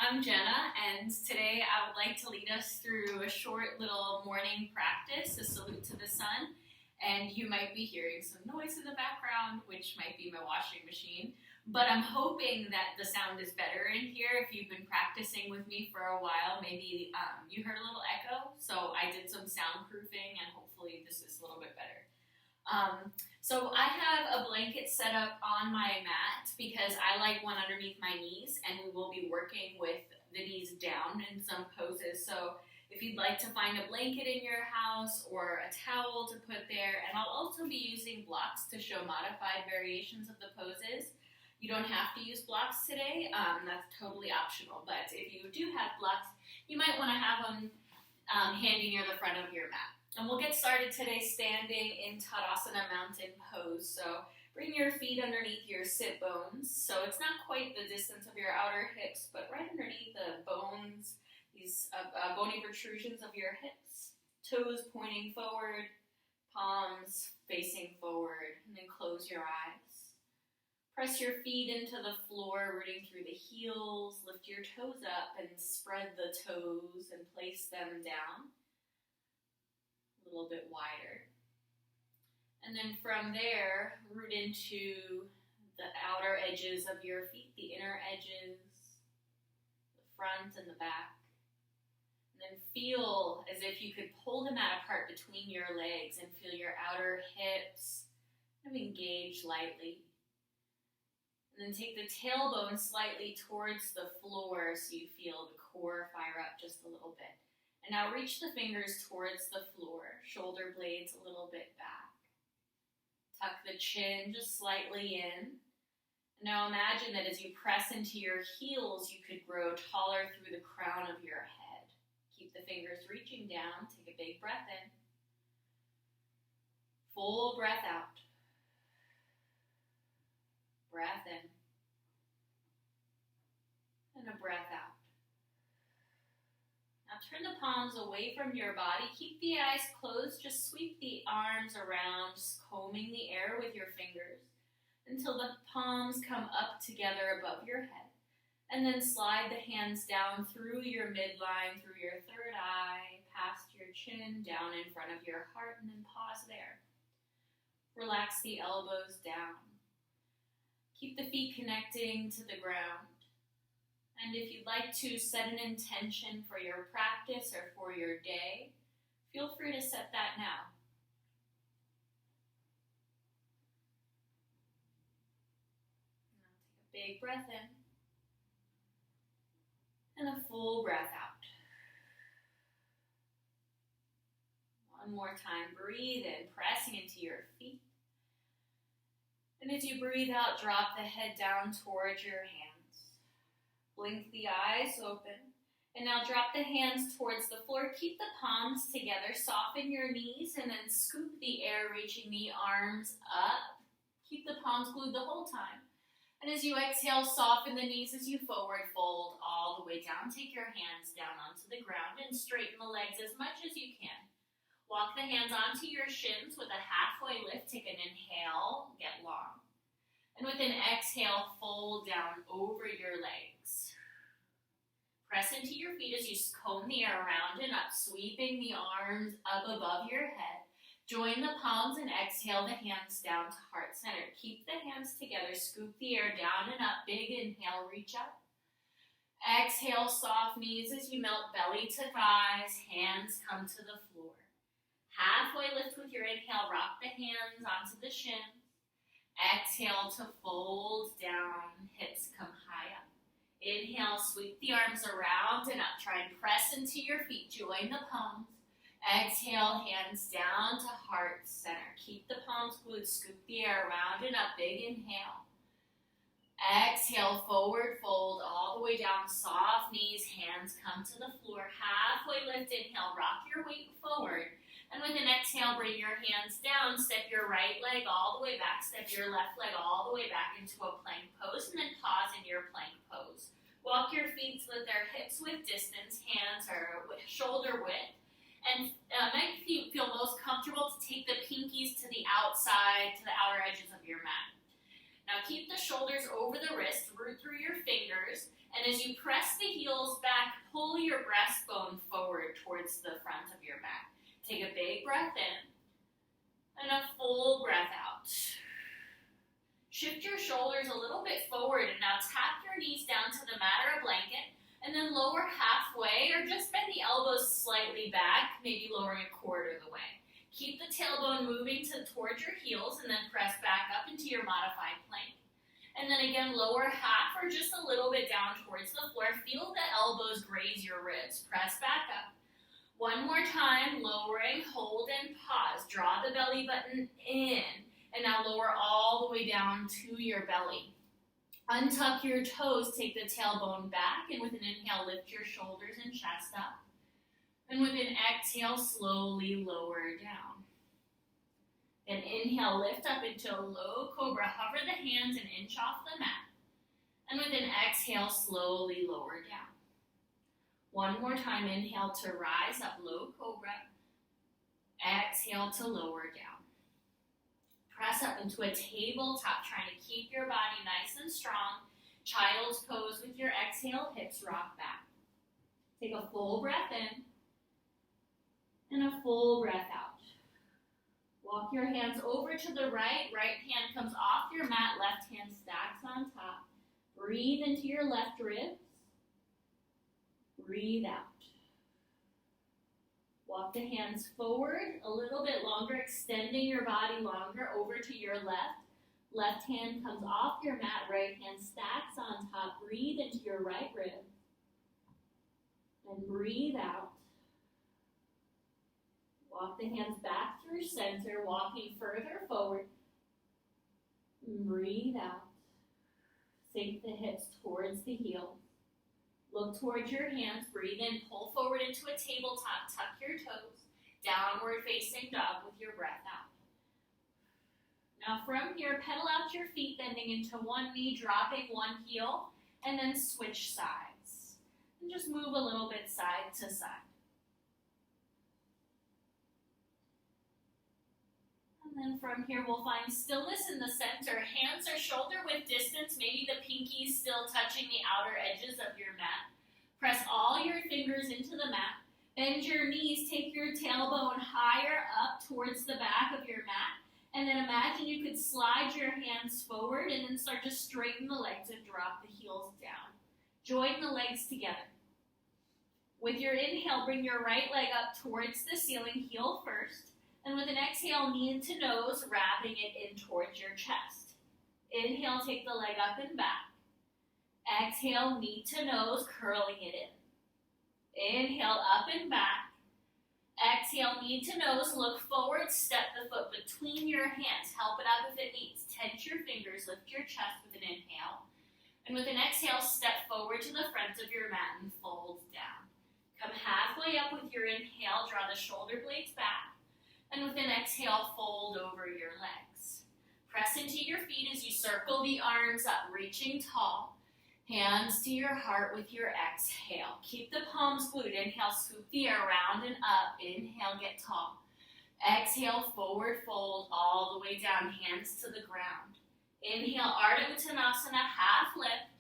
I'm Jenna, and today I would like to lead us through a short little morning practice, a salute to the sun. And you might be hearing some noise in the background, which might be my washing machine. But I'm hoping that the sound is better in here. If you've been practicing with me for a while, maybe you heard a little echo. So I did some soundproofing, and hopefully this is a little bit better. So I have a blanket set up on my mat because I like one underneath my knees, and we will be working with the knees down in some poses. So if you'd like to find a blanket in your house or a towel to put there, and I'll also be using blocks to show modified variations of the poses. You don't have to use blocks today, that's totally optional, but if you do have blocks, you might want to have them handy near the front of your mat. And we'll get started today standing in Tadasana mountain pose. So bring your feet underneath your sit bones. So it's not quite the distance of your outer hips, but right underneath the bones, these bony protrusions of your hips. Toes pointing forward, palms facing forward, and then close your eyes. Press your feet into the floor, rooting through the heels. Lift your toes up and spread the toes and place them down a little bit wider. And then from there, root into the outer edges of your feet, the inner edges, the front and the back. And then feel as if you could pull the mat apart between your legs and feel your outer hips kind of engage lightly. And then take the tailbone slightly towards the floor so you feel the core fire up just a little bit. And now reach the fingers towards the floor, shoulder blades a little bit back. Tuck the chin just slightly in. And now imagine that as you press into your heels, you could grow taller through the crown of your head. Keep the fingers reaching down. Take a big breath in. Full breath out. Breath in. And a breath out. Now turn the palms away from your body. Keep the eyes closed. Just sweep the arms around, just combing the air with your fingers until the palms come up together above your head. And then slide the hands down through your midline, through your third eye, past your chin, down in front of your heart, and then pause there. Relax the elbows down. Keep the feet connecting to the ground. And if you'd like to set an intention for your practice or for your day, feel free to set that now. Now take a big breath in and a full breath out. One more time, breathe in, pressing into your feet. And as you breathe out, drop the head down towards your hands. Blink the eyes open. And now drop the hands towards the floor. Keep the palms together. Soften your knees and then scoop the air, reaching the arms up. Keep the palms glued the whole time. And as you exhale, soften the knees as you forward fold all the way down. Take your hands down onto the ground and straighten the legs as much as you can. Walk the hands onto your shins with a halfway lift. Take an inhale, get long. And with an exhale, fold down over your legs. Press into your feet as you comb the air around and up, sweeping the arms up above your head. Join the palms and exhale the hands down to heart center. Keep the hands together, scoop the air down and up. Big inhale, reach up. Exhale, soft knees as you melt belly to thighs, hands come to the floor. Halfway lift with your inhale, rock the hands onto the shins. Exhale to fold down, hips come high up. Inhale, sweep the arms around and up. Try and press into your feet, join the palms. Exhale, hands down to heart center. Keep the palms glued, scoop the air around and up. Big inhale. Exhale, forward fold all the way down. Soft knees, hands come to the floor. Halfway lift, inhale, rock your weight forward. And with an exhale, bring your hands down. Step your right leg all the way back. Step your left leg all the way back into a plank pose. And then pause in your plank pose. Walk your feet so that they're hips width distance. Hands are shoulder width. And make you feel most comfortable to take the pinkies to the outside, to the outer edges of your mat. Now keep the shoulders over the wrist, root through your fingers, and as you press the heels back, pull your breastbone forward towards the front of your mat. Take a big breath in and a full breath out. Shift your shoulders a little bit forward and now tap your knees down to the mat or a blanket and then lower halfway or just bend the elbows slightly back, maybe lowering a quarter of the way. Keep the tailbone moving towards your heels and then press back up into your modified plank. And then again, lower half or just a little bit down towards the floor. Feel the elbows graze your ribs. Press back up. One more time, lowering, hold and pause. Draw the belly button in and now lower all the way down to your belly. Untuck your toes, take the tailbone back, and with an inhale, lift your shoulders and chest up. And with an exhale, slowly lower down. Then inhale, lift up into a low cobra. Hover the hands an inch off the mat. And with an exhale, slowly lower down. One more time, inhale to rise up, low cobra. Exhale to lower down. Press up into a tabletop, trying to keep your body nice and strong. Child's pose with your exhale, hips rock back. Take a full breath in. And a full breath out. Walk your hands over to the right. Right hand comes off your mat. Left hand stacks on top. Breathe into your left ribs. Breathe out. Walk the hands forward a little bit longer, extending your body longer over to your left. Left hand comes off your mat. Right hand stacks on top. Breathe into your right rib. And breathe out. Walk the hands back through center, walking further forward. Breathe out. Sink the hips towards the heels. Look towards your hands. Breathe in, pull forward into a tabletop. Tuck your toes. Downward facing dog with your breath out. Now from here, pedal out your feet, bending into one knee, dropping one heel, and then switch sides. And just move a little bit side to side. And then from here, we'll find stillness in the center. Hands are shoulder width distance, maybe the pinkies still touching the outer edges of your mat. Press all your fingers into the mat. Bend your knees, take your tailbone higher up towards the back of your mat. And then imagine you could slide your hands forward and then start to straighten the legs and drop the heels down. Join the legs together. With your inhale, bring your right leg up towards the ceiling, heel first. And with an exhale, knee into nose, wrapping it in towards your chest. Inhale, take the leg up and back. Exhale, knee to nose, curling it in. Inhale, up and back. Exhale, knee to nose, look forward, step the foot between your hands. Help it up if it needs. Tense your fingers, lift your chest with an inhale. And with an exhale, step forward to the front of your mat and fold down. Come halfway up with your inhale, draw the shoulder blades back. And with an exhale, fold over your legs. Press into your feet as you circle the arms up, reaching tall. Hands to your heart with your exhale. Keep the palms glued. Inhale, scoop the air around and up. Inhale, get tall. Exhale, forward fold all the way down, hands to the ground. Inhale, Ardha Uttanasana, half lift.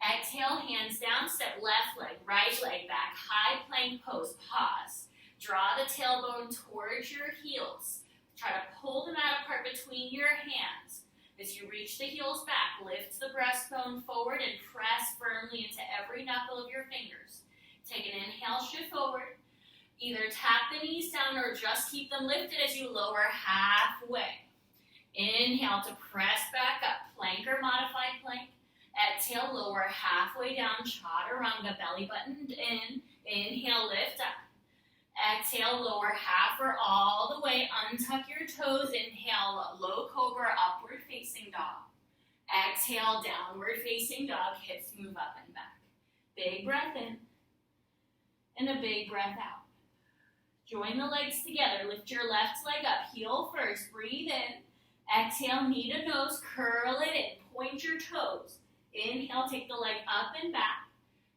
Exhale, hands down, step left leg, right leg back, high plank pose, pause. Draw the tailbone towards your heels. Try to pull the mat apart between your hands. As you reach the heels back, lift the breastbone forward and press firmly into every knuckle of your fingers. Take an inhale, shift forward. Either tap the knees down or just keep them lifted as you lower halfway. Inhale to press back up, plank or modified plank. Exhale, lower halfway down, chaturanga, belly button in. Inhale, lift up. Exhale, lower half or all the way. Untuck your toes. Inhale, low cobra, upward facing dog. Exhale, downward facing dog. Hips move up and back. Big breath in and a big breath out. Join the legs together. Lift your left leg up. Heel first. Breathe in. Exhale, knee to nose. Curl it in. Point your toes. Inhale, take the leg up and back.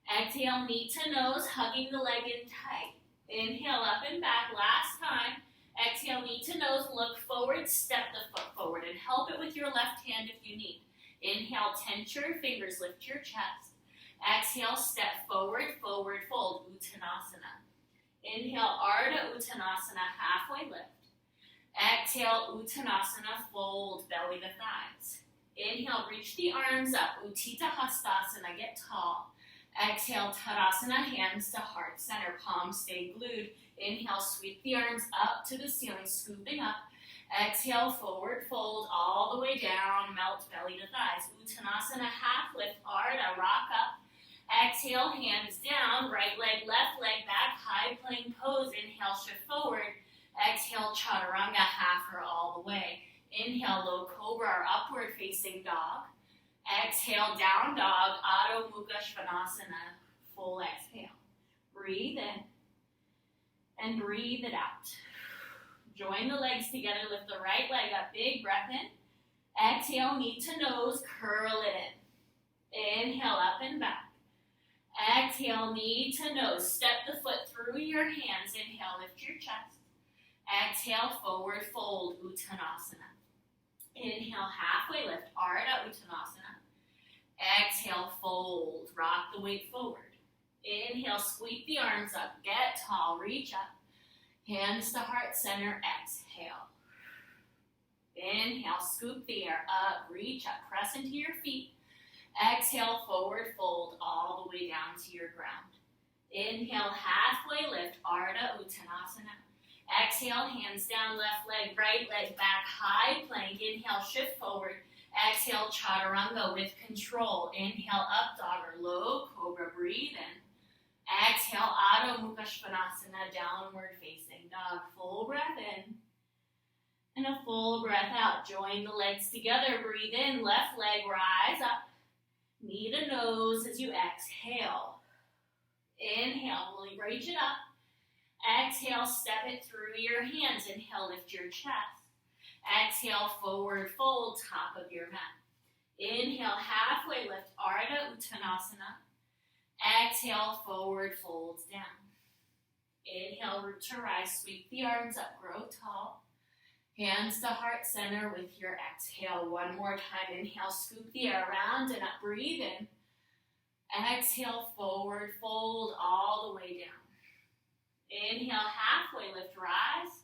Exhale, knee to nose, hugging the leg in tight. Inhale, up and back, last time. Exhale, knee to nose, look forward, step the foot forward, and help it with your left hand if you need. Inhale, tense your fingers, lift your chest. Exhale, step forward, forward fold, Uttanasana. Inhale, Ardha Uttanasana, halfway lift. Exhale, Uttanasana, fold, belly to thighs. Inhale, reach the arms up, Utthita Hastasana, get tall. Exhale, Tadasana, hands to heart center, palms stay glued. Inhale, sweep the arms up to the ceiling, scooping up. Exhale, forward fold, all the way down, melt belly to thighs. Uttanasana, half lift, Ardha, rock up. Exhale, hands down, right leg, left leg, back, high plank pose. Inhale, shift forward. Exhale, Chaturanga, half or all the way. Inhale, low cobra or upward facing dog. Exhale, down dog, Adho Mukha Svanasana, full exhale. Breathe in and breathe it out. Join the legs together, lift the right leg up, big breath in. Exhale, knee to nose, curl it in. Inhale, up and back. Exhale, knee to nose, step the foot through your hands. Inhale, lift your chest. Exhale, forward fold, Uttanasana. Inhale, halfway lift, Ardha Uttanasana. Exhale, fold, rock the weight forward. Inhale, sweep the arms up, get tall, reach up. Hands to heart center, exhale. Inhale, scoop the air up, reach up, press into your feet. Exhale, forward fold, all the way down to your ground. Inhale, halfway lift, Ardha Uttanasana. Exhale, hands down, left leg, right leg back, high plank. Inhale, shift forward. Exhale, Chaturanga with control. Inhale, up dog or low cobra, breathe in. Exhale, Adho Mukha Svanasana, downward facing dog. Full breath in and a full breath out. Join the legs together, breathe in, left leg, rise up. Knee to nose as you exhale. Inhale, really reach it up. Exhale, step it through your hands. Inhale, lift your chest. Exhale, forward fold, top of your mat. Inhale, halfway lift, Ardha Uttanasana. Exhale, forward fold down. Inhale, root to rise, sweep the arms up, grow tall. Hands to heart center with your exhale. One more time. Inhale, scoop the air around and up, breathe in. Exhale, forward fold all the way down. Inhale, halfway lift, rise.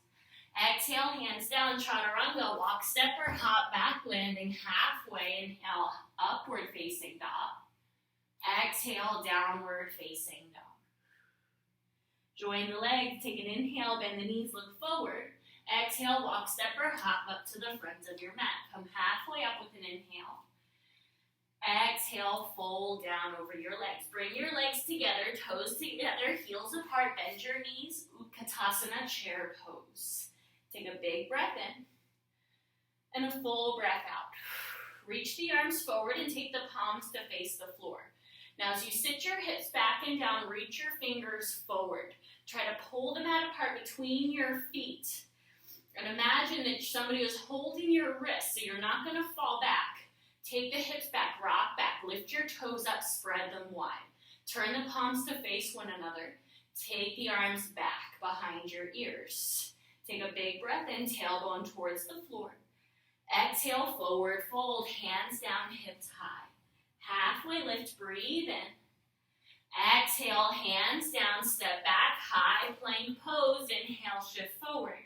Exhale, hands down, Chaturanga, walk, step or hop, back landing halfway. Inhale, upward facing dog. Exhale, downward facing dog. Join the legs, take an inhale, bend the knees, look forward. Exhale, walk, step or hop up to the front of your mat. Come halfway up with an inhale. Exhale, fold down over your legs. Bring your legs together, toes together, heels apart, bend your knees. Utkatasana, chair pose. Take a big breath in and a full breath out. Reach the arms forward and take the palms to face the floor. Now as you sit your hips back and down, reach your fingers forward. Try to pull the mat apart between your feet. And imagine that somebody is holding your wrist so you're not going to fall back. Take the hips back, rock back, lift your toes up, spread them wide. Turn the palms to face one another. Take the arms back behind your ears. Take a big breath in, tailbone towards the floor. Exhale, forward fold, hands down, hips high. Halfway lift, breathe in. Exhale, hands down, step back, high plank pose. Inhale, shift forward.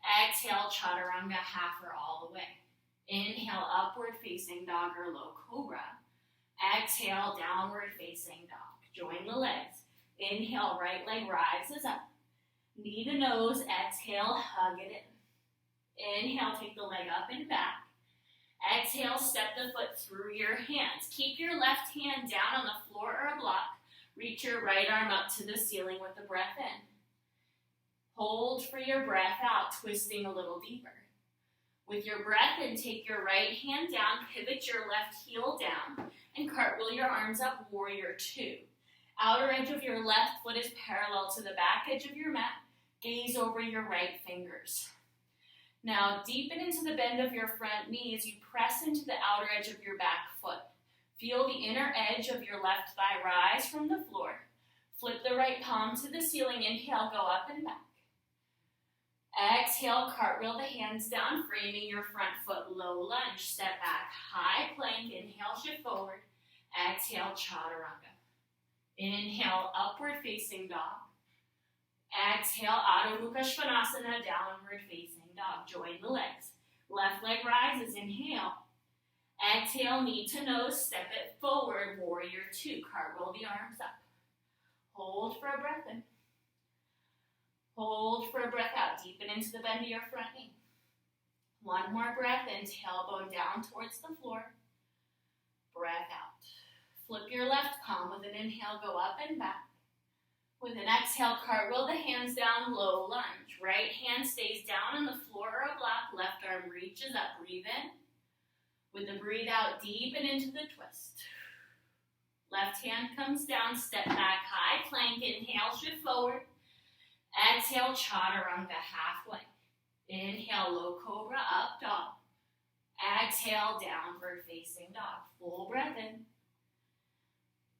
Exhale, Chaturanga, half or all the way. Inhale, upward facing dog or low cobra. Exhale, downward facing dog. Join the legs. Inhale, right leg rises up. Knee to nose, exhale, hug it in. Inhale, take the leg up and back. Exhale, step the foot through your hands. Keep your left hand down on the floor or a block. Reach your right arm up to the ceiling with the breath in. Hold for your breath out, twisting a little deeper. With your breath in, take your right hand down, pivot your left heel down, and cartwheel your arms up, warrior two. Outer edge of your left foot is parallel to the back edge of your mat. Gaze over your right fingers. Now deepen into the bend of your front knee as you press into the outer edge of your back foot. Feel the inner edge of your left thigh rise from the floor. Flip the right palm to the ceiling. Inhale, go up and back. Exhale, cartwheel the hands down, framing your front foot, low lunge. Step back, high plank. Inhale, shift forward. Exhale, chaturanga. Inhale, upward facing dog. Exhale, Adho Mukha Svanasana, downward facing dog. Join the legs. Left leg rises, inhale. Exhale, knee to nose, step it forward, warrior two. Cartwheel the arms up. Hold for a breath in. Hold for a breath out, deepen into the bend of your front knee. One more breath in, tailbone down towards the floor. Breath out. Flip your left palm with an inhale, go up and back. With an exhale, cartwheel the hands down, low lunge. Right hand stays down on the floor or a block, left arm reaches up, breathe in. With the breathe out, deepen into the twist. Left hand comes down, step back, high plank, inhale, shift forward. Exhale, chaturanga, halfway. Inhale, low cobra, up dog. Exhale, downward facing dog. Full breath in.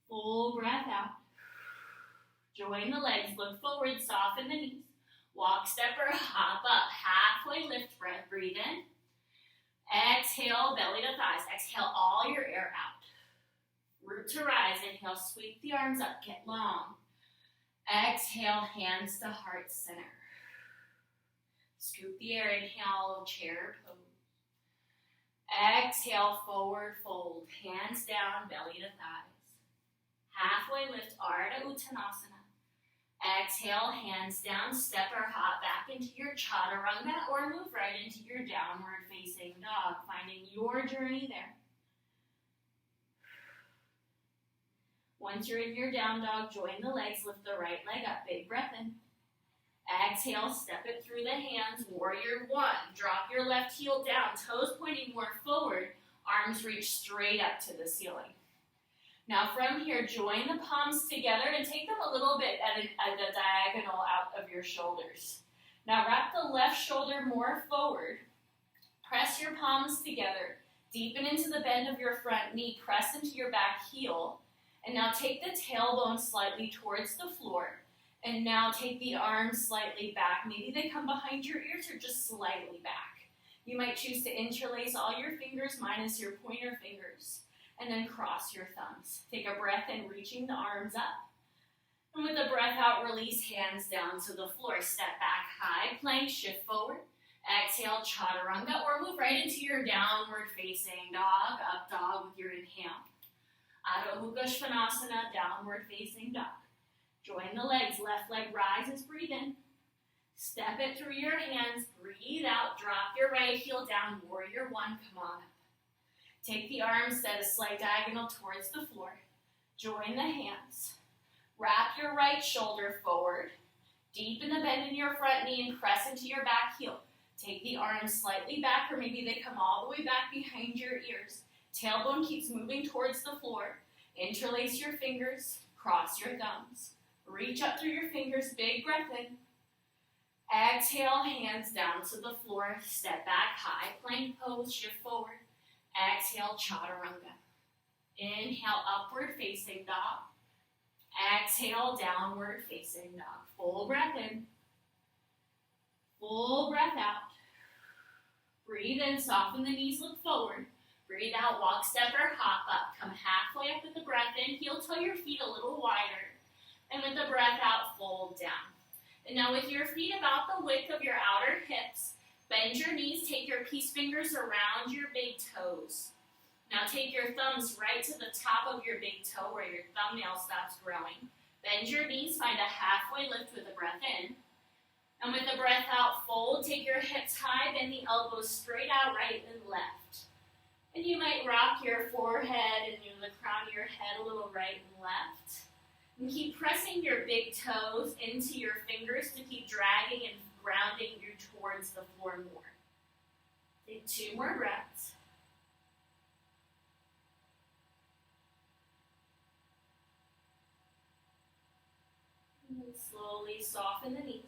Full breath out. Join the legs, look forward, soften the knees. Walk, step, or hop up. Halfway lift, breath, breathe in. Exhale, belly to thighs. Exhale, all your air out. Root to rise. Inhale, sweep the arms up, get long. Exhale, hands to heart center. Scoop the air, inhale, chair pose. Exhale, forward fold, hands down, belly to thighs. Halfway lift, Ardha Uttanasana. Exhale, hands down, step or hop back into your chaturanga or move right into your downward facing dog, finding your journey there. Once you're in your down dog, join the legs, lift the right leg up, big breath in. Exhale, step it through the hands, warrior one. Drop your left heel down, toes pointing more forward, arms reach straight up to the ceiling. Now from here, join the palms together and take them a little bit at a diagonal out of your shoulders. Now wrap the left shoulder more forward. Press your palms together. Deepen into the bend of your front knee. Press into your back heel. And now take the tailbone slightly towards the floor. And now take the arms slightly back. Maybe they come behind your ears or just slightly back. You might choose to interlace all your fingers minus your pointer fingers. And then cross your thumbs. Take a breath in, reaching the arms up. And with the breath out, release hands down to the floor. Step back, high plank, shift forward. Exhale, chaturanga, or move right into your downward facing dog, up dog with your inhale. Adho Mukha Svanasana, downward facing dog. Join the legs, left leg rises, breathe in. Step it through your hands, breathe out, drop your right heel down, warrior one, come on up. Take the arms, set a slight diagonal towards the floor. Join the hands. Wrap your right shoulder forward. Deepen the bend in your front knee and press into your back heel. Take the arms slightly back, or maybe they come all the way back behind your ears. Tailbone keeps moving towards the floor. Interlace your fingers, cross your thumbs. Reach up through your fingers, big breath in. Exhale, hands down to the floor. Step back, high plank pose, shift forward. Exhale, chaturanga. Inhale, upward facing dog. Exhale, downward facing dog. Full breath in. Full breath out. Breathe in, soften the knees, look forward. Breathe out, walk, step, or hop up. Come halfway up with the breath in. Heel toe your feet a little wider. And with the breath out, fold down. And now with your feet about the width of your outer hips, bend your knees, take your peace fingers around your big toes. Now take your thumbs right to the top of your big toe where your thumbnail stops growing. Bend your knees, find a halfway lift with the breath in. And with the breath out, fold, take your hips high, bend the elbows straight out, right and left. And you might rock your forehead and the crown of your head a little right and left. And keep pressing your big toes into your fingers to keep dragging and grounding you towards the floor more. Take 2 more breaths. And then slowly soften the knees.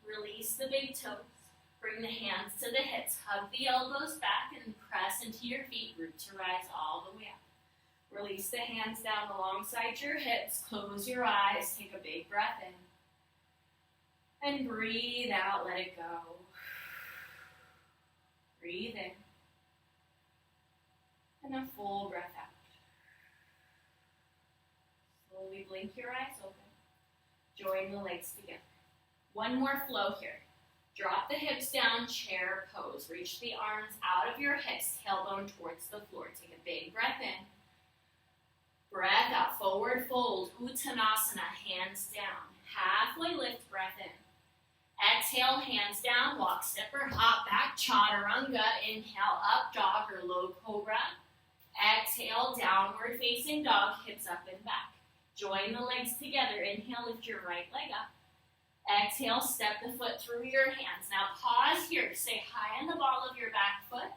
Release the big toes. Bring the hands to the hips. Hug the elbows back and press into your feet. Root to rise all the way up. Release the hands down alongside your hips. Close your eyes. Take a big breath in. And breathe out, let it go. Breathe in. And a full breath out. Slowly blink your eyes open. Join the legs together. One more flow here. Drop the hips down, chair pose. Reach the arms out of your hips, tailbone towards the floor. Take a big breath in. Breath out, forward fold, Uttanasana, hands down. Halfway lift, breath in. Exhale, hands down, walk, step or hop back, chaturanga. Inhale, up dog or low cobra. Exhale, downward facing dog, hips up and back. Join the legs together. Inhale, lift your right leg up. Exhale, step the foot through your hands. Now pause here, stay high on the ball of your back foot,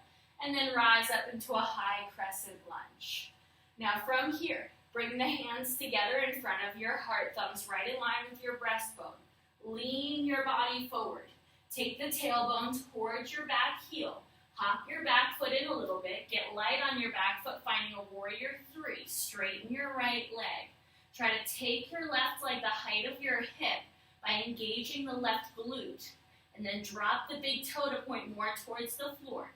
and then rise up into a high crescent lunge. Now from here, bring the hands together in front of your heart, thumbs right in line with your breastbone. Lean your body forward. Take the tailbone towards your back heel. Hop your back foot in a little bit. Get light on your back foot, finding a warrior three. Straighten your right leg. Try to take your left leg the height of your hip by engaging the left glute. And then drop the big toe to point more towards the floor.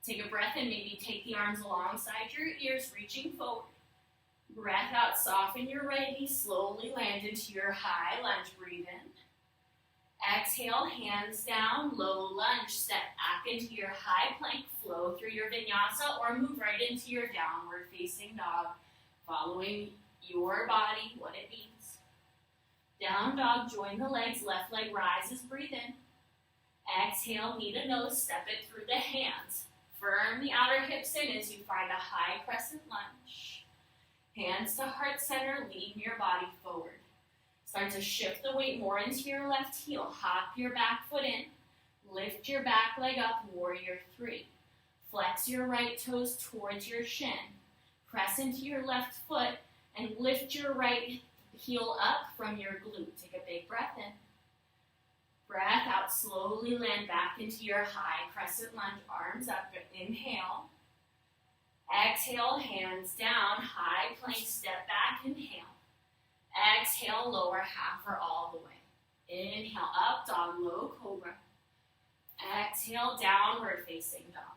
Take a breath in, maybe take the arms alongside your ears, reaching forward. Breath out, soften your right knee, slowly land into your high lunge, breathe in. Exhale, hands down, low lunge, step back into your high plank, flow through your vinyasa, or move right into your downward facing dog, following your body, what it means. Down dog, join the legs, left leg rises, breathe in. Exhale, knee to nose, step it through the hands. Firm the outer hips in as you find a high crescent lunge. Hands to heart center, lean your body forward. Start to shift the weight more into your left heel. Hop your back foot in. Lift your back leg up, warrior three. Flex your right toes towards your shin. Press into your left foot and lift your right heel up from your glute. Take a big breath in. Breath out, slowly land back into your high crescent lunge, arms up, inhale. Exhale, hands down, high plank, step back, inhale. Exhale, lower half or all the way. Inhale, up dog, low cobra. Exhale, downward facing dog.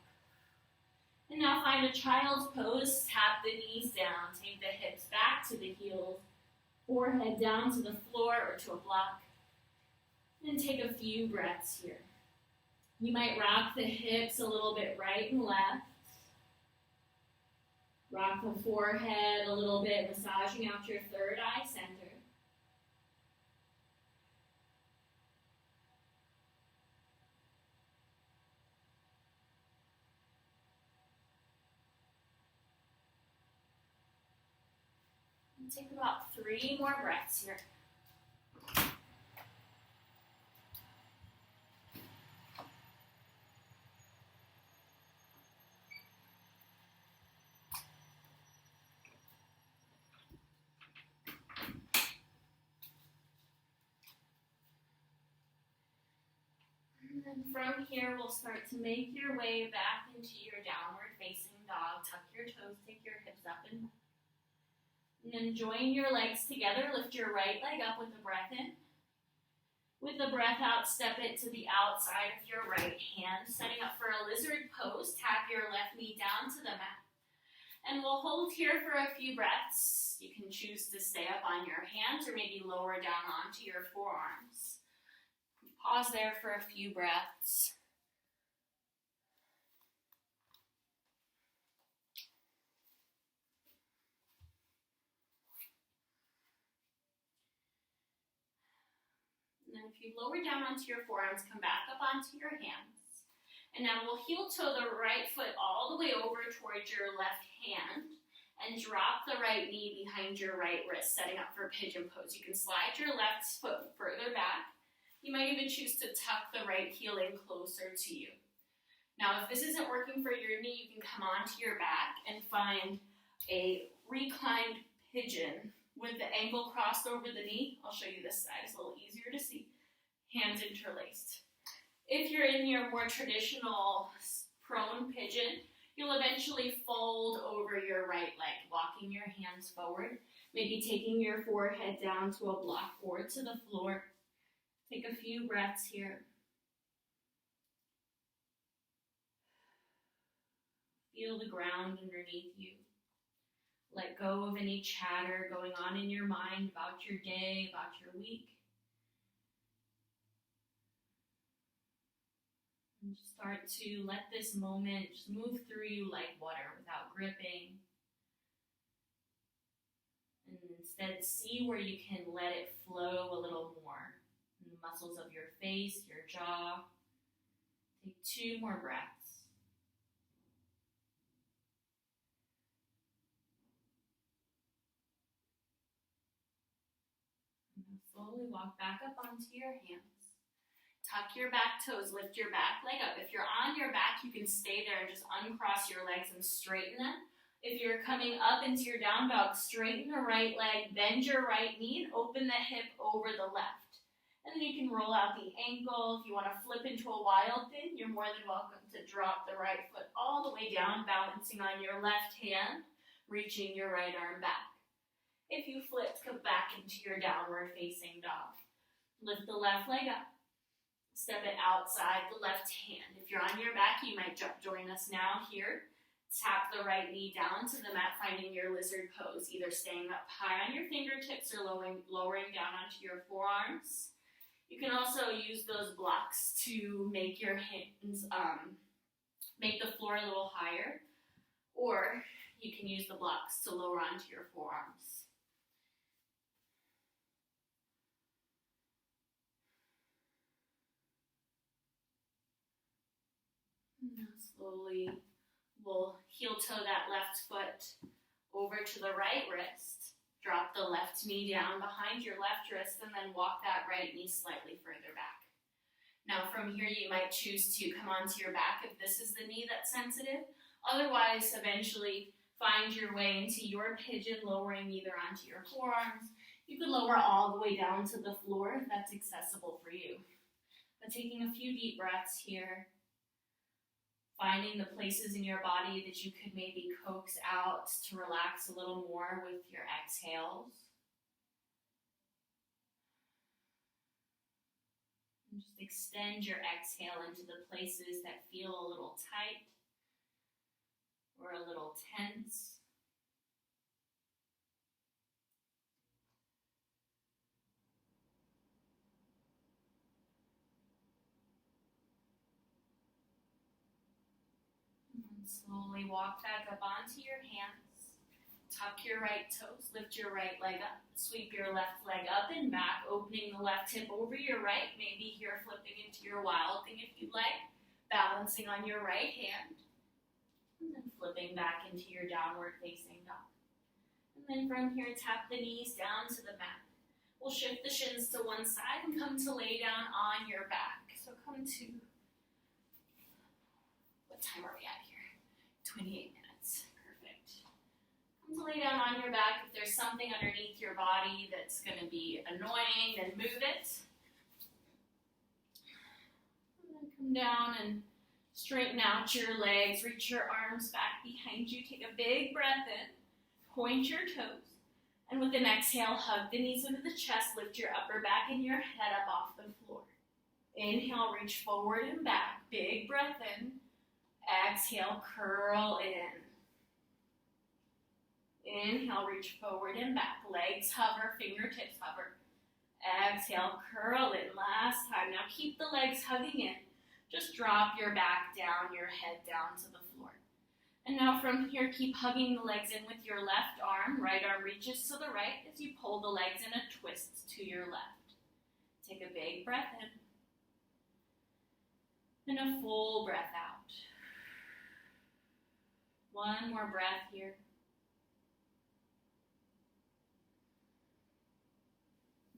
And now find a child's pose, tap the knees down, take the hips back to the heels, forehead down to the floor or to a block. And take a few breaths here. You might rock the hips a little bit right and left. Rock the forehead a little bit, massaging out your third eye center. And take about 3 more breaths here. And from here, we'll start to make your way back into your downward facing dog. Tuck your toes, take your hips up and back. And then join your legs together. Lift your right leg up with the breath in. With the breath out, step it to the outside of your right hand. Setting up for a lizard pose. Tap your left knee down to the mat. And we'll hold here for a few breaths. You can choose to stay up on your hands or maybe lower down onto your forearms. Pause there for a few breaths. And then if you lower down onto your forearms, come back up onto your hands. And now we'll heel toe the right foot all the way over towards your left hand and drop the right knee behind your right wrist, setting up for pigeon pose. You can slide your left foot further back. You might even choose to tuck the right heel in closer to you. Now, if this isn't working for your knee, you can come onto your back and find a reclined pigeon with the ankle crossed over the knee. I'll show you this side, it's a little easier to see. Hands interlaced. If you're in your more traditional prone pigeon, you'll eventually fold over your right leg, walking your hands forward, maybe taking your forehead down to a block or to the floor. Take a few breaths here. Feel the ground underneath you. Let go of any chatter going on in your mind about your day, about your week. And start to let this moment just move through you like water without gripping. And instead see where you can let it flow a little more. In the muscles of your face, your jaw. Take 2 more breaths. Slowly walk back up onto your hands. Tuck your back toes, lift your back leg up. If you're on your back, you can stay there and just uncross your legs and straighten them. If you're coming up into your down dog, straighten the right leg, bend your right knee, and open the hip over the left. And then you can roll out the ankle. If you want to flip into a wild thing, you're more than welcome to drop the right foot all the way down, balancing on your left hand, reaching your right arm back. If you flip, come back into your downward facing dog. Lift the left leg up. Step it outside the left hand. If you're on your back, you might join us now here. Tap the right knee down to the mat, finding your lizard pose, either staying up high on your fingertips or lowering down onto your forearms. You can also use those blocks to make your hands, make the floor a little higher, or you can use the blocks to lower onto your forearms. Now slowly, we'll heel toe that left foot over to the right wrist. Drop the left knee down behind your left wrist and then walk that right knee slightly further back. Now from here, you might choose to come onto your back if this is the knee that's sensitive. Otherwise, eventually find your way into your pigeon, lowering either onto your forearms. You could lower all the way down to the floor if that's accessible for you. But taking a few deep breaths here. Finding the places in your body that you could maybe coax out to relax a little more with your exhales. And just extend your exhale into the places that feel a little tight or a little tense. Slowly walk back up onto your hands. Tuck your right toes, lift your right leg up, sweep your left leg up and back, opening the left hip over your right, maybe here flipping into your wild thing if you'd like, balancing on your right hand, and then flipping back into your downward facing dog. And then from here, tap the knees down to the mat. We'll shift the shins to one side and come to lay down on your back. So come to, what time are we at here? 28 minutes. Perfect. Come to lay down on your back. If there's something underneath your body that's going to be annoying, then move it. And then come down and straighten out your legs. Reach your arms back behind you. Take a big breath in. Point your toes. And with an exhale, hug the knees into the chest. Lift your upper back and your head up off the floor. Inhale, reach forward and back. Big breath in. Exhale, curl in. Inhale, reach forward and back. Legs hover, fingertips hover. Exhale, curl in. Last time. Now keep the legs hugging in. Just drop your back down, your head down to the floor. And now from here, keep hugging the legs in with your left arm. Right arm reaches to the right as you pull the legs in a twist to your left. Take a big breath in. And a full breath out. One more breath here.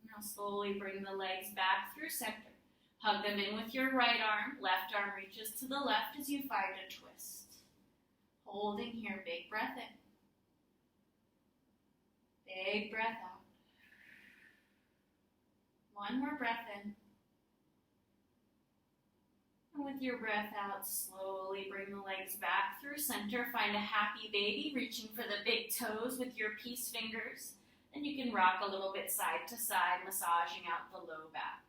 Now slowly bring the legs back through center. Hug them in with your right arm. Left arm reaches to the left as you find a twist. Holding here, big breath in. Big breath out. One more breath in. And with your breath out, slowly bring the legs back through center. Find a happy baby, reaching for the big toes with your peace fingers. And you can rock a little bit side to side, massaging out the low back.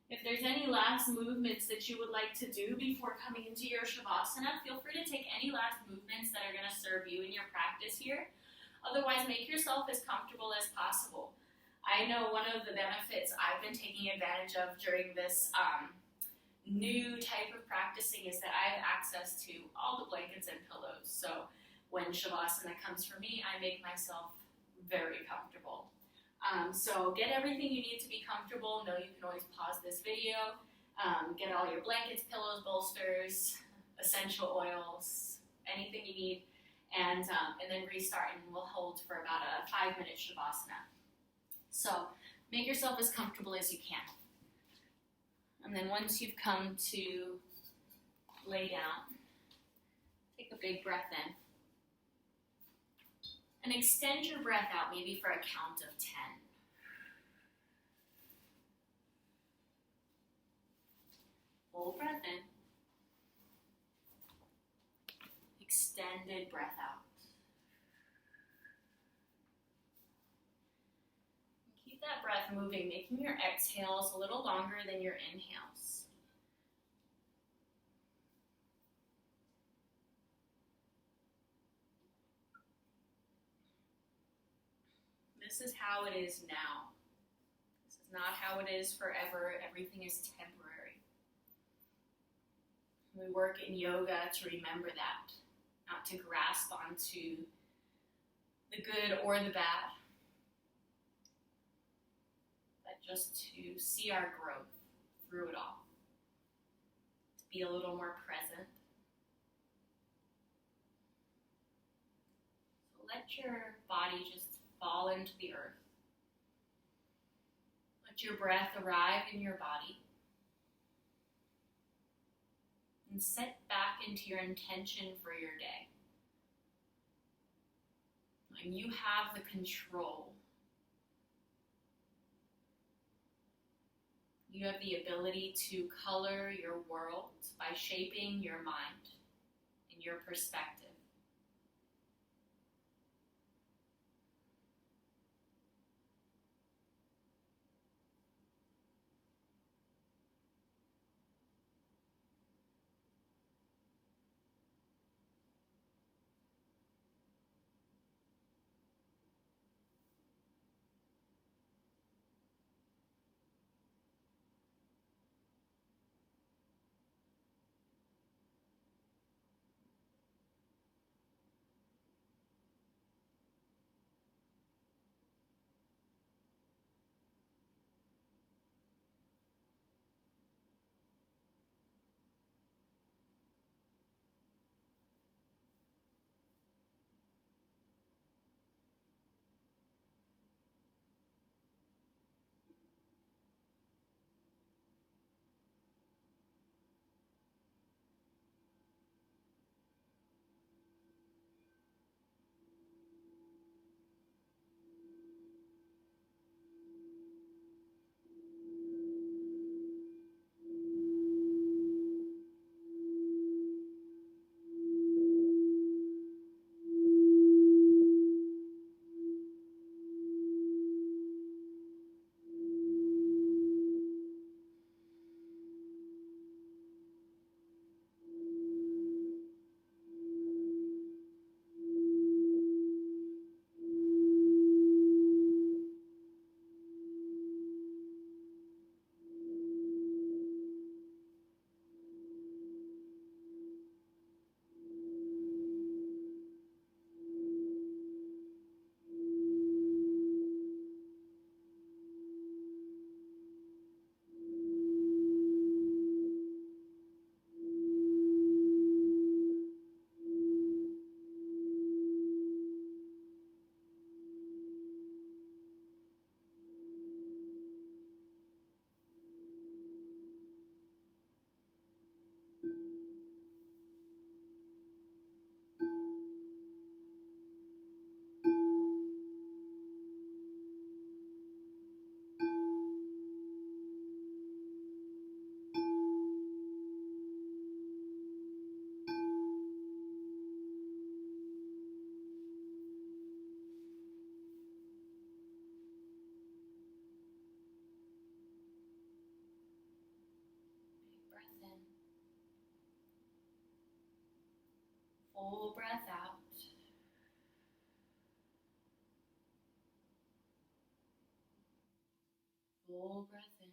If there's any last movements that you would like to do before coming into your Shavasana, feel free to take any last movements that are going to serve you in your practice here. Otherwise, make yourself as comfortable as possible. I know one of the benefits I've been taking advantage of during this new type of practicing is that I have access to all the blankets and pillows. So when Shavasana comes for me, I make myself very comfortable. So get everything you need to be comfortable. Know you can always pause this video. Get all your blankets, pillows, bolsters, essential oils, anything you need, and then restart, and we'll hold for about a 5-minute Shavasana. So make yourself as comfortable as you can. And then once you've come to lay down, take a big breath in. And extend your breath out, maybe for a count of 10. Full breath in. Extended breath out. Keep that breath moving, making your exhales a little longer than your inhales. This is how it is now. This is not how it is forever. Everything is temporary. We work in yoga to remember that, not to grasp onto the good or the bad, but just to see our growth through it all, to be a little more present. So let your body just fall into the earth. Let your breath arrive in your body. And set back into your intention for your day. And you have the control. You have the ability to color your world by shaping your mind and your perspective. Full breath out. Full breath in.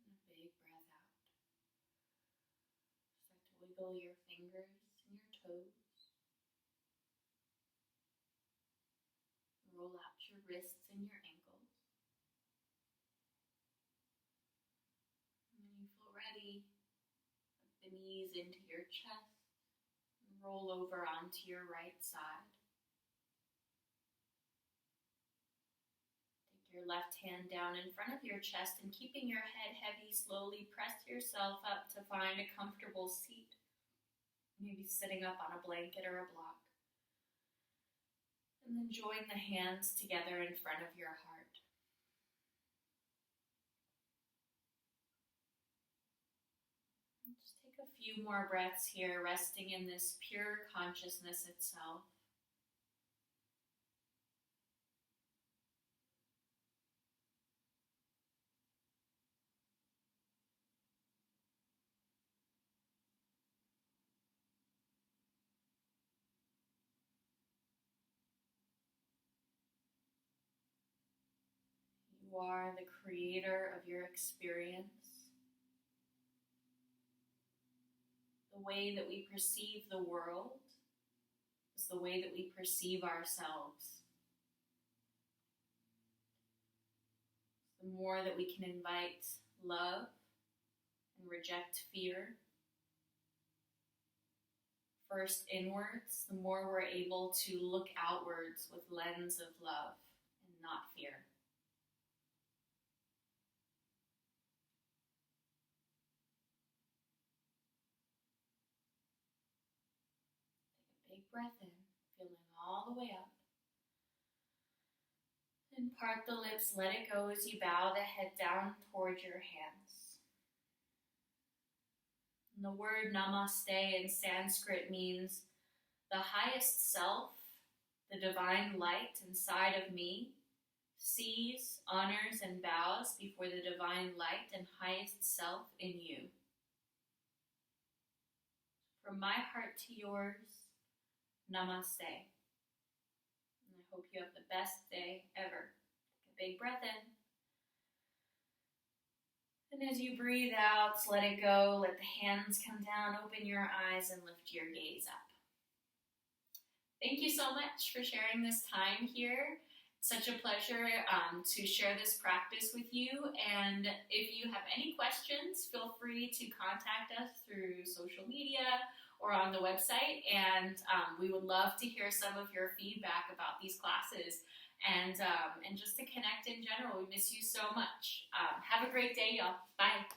And a big breath out. Start to wiggle your fingers and your toes. Roll out your wrists and your ankles. And when you feel ready, put the knees into your chest and roll over onto your right side. Your left hand down in front of your chest and keeping your head heavy, slowly press yourself up to find a comfortable seat. Maybe sitting up on a blanket or a block. And then join the hands together in front of your heart. And just take a few more breaths here, resting in this pure consciousness itself. You are the creator of your experience. The way that we perceive the world is the way that we perceive ourselves. The more that we can invite love and reject fear, first inwards, the more we're able to look outwards with lens of love and not fear. Take a big breath in, feeling all the way up. And part the lips, let it go as you bow the head down toward your hands. And the word Namaste in Sanskrit means the highest self, the divine light inside of me, sees, honors, and bows before the divine light and highest self in you. From my heart to yours, Namaste. And I hope you have the best day ever. Take a big breath in. And as you breathe out, let it go, let the hands come down, open your eyes, and lift your gaze up. Thank you so much for sharing this time here. It's such a pleasure to share this practice with you. And if you have any questions, feel free to contact us through social media or on the website. And we would love to hear some of your feedback about these classes. And just to connect in general. We miss you so much. Have a great day, y'all. Bye.